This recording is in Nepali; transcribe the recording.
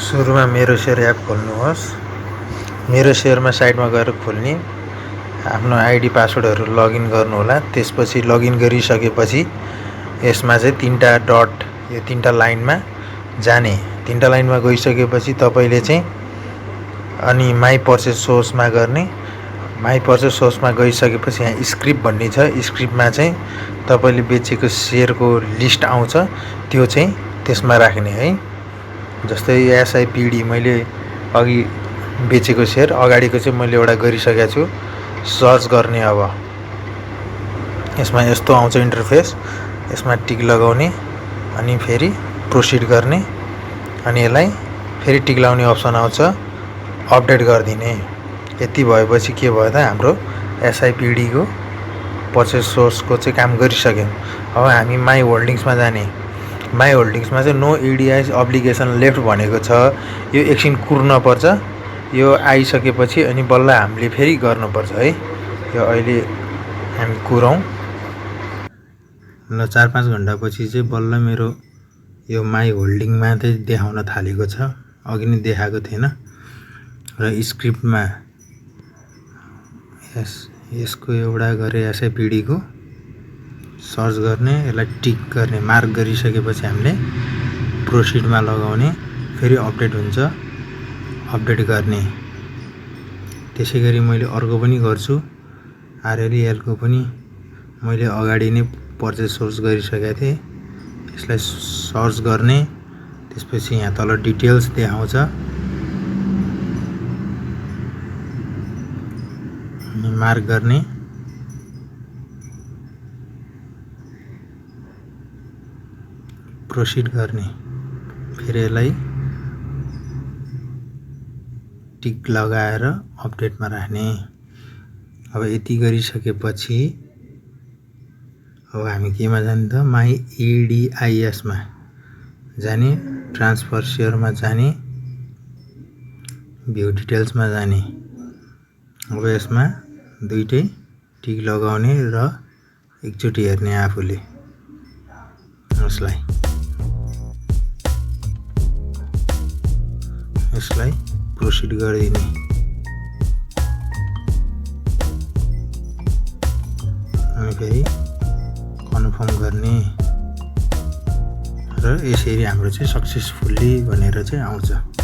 सुरुमा मेरो सेयर एप खोल्नुहोस्। मेरो सेयरमा साइडमा गएर खोल्ने आफ्नो आइडी पासवर्डहरू लगइन गर्नुहोला। त्यसपछि लगइन गरिसकेपछि यसमा चाहिँ तीनटा डट, यो तीनटा लाइनमा जाने। तीनटा लाइनमा गइसकेपछि तपाईले चाहिँ अनि माई पर्चेस सोर्समा गर्ने। माई पर्चेस सोर्समा गइसकेपछि यहाँ स्क्रिप्ट भन्ने छ। स्क्रिप्टमा चाहिँ तपाईले बेचेको सेयरको लिस्ट आउँछ, त्यो चाहिँ त्यसमा राख्ने है। जस्तै एसआइपिडी मैले अघि बेचेको सेयर, अगाडिको चाहिँ मैले एउटा गरिसकेको छु। सर्च गर्ने, अब यसमा यस्तो आउँछ इन्टरफेस। यसमा टिक लगाउने अनि फेरि प्रोसिड गर्ने अनि यसलाई फेरि टिक लगाउने अप्सन आउँछ, अपडेट गरिदिने। यति भएपछि के भयो त, हाम्रो एसआइपिडी को पर्चेस सोर्सको चाहिँ काम गरिसक्यौँ। अब हामी माई होल्डिङ्समा जाने। माई होल्डिङ्समा चाहिँ नो इडिआई अब्लिगेसन लेफ्ट भनेको छ। यो एकछिन कुर्न पर्छ। यो आइसकेपछि अनि बल्ल हामीले फेरि गर्नुपर्छ है। यो अहिले हामी कुरौँ ल। 4-5 घन्टापछि चाहिँ बल्ल मेरो यो माई होल्डिङमा चाहिँ देखाउन थालेको छ। अघि नै देखाएको थिएन। र स्क्रिप्टमा यसको एउटा गरे एसआइपिडी को सर्च गर्ने, यसलाई टिक गर्ने। मार्क गरिसकेपछि हामीले प्रोसिडमा लगाउने, फेरि अपडेट हुन्छ, अपडेट गर्ने। त्यसैगरी मैले अर्को पनि गर्छु, आरएलएल को पनि मैले अगाडि नै पर्चेस सोर्स गरिसकेको थिएँ। यसलाई सर्च गर्ने, त्यसपछि यहाँ तल डिटेल्स देखाउँछ, मार्क गर्ने, प्रोसिड गर्ने, फेरि यसलाई टिक लगाएर अपडेटमा राख्ने। अब यति गरिसकेपछि अब हामी केमा जाने त, माई इडिआइएसमा जाने, ट्रान्सफर सेयरमा जाने, भ्यू डिटेल्समा जाने। अब यसमा दुईटै टिक लगाउने र एकचोटि हेर्ने आफूले। यसलाई प्रोसिड गरिदिने। अनि फेरि कन्फर्म गर्ने र यसरी हाम्रो चाहिँ सक्सेसफुल्ली भनेर चाहिँ आउँछ।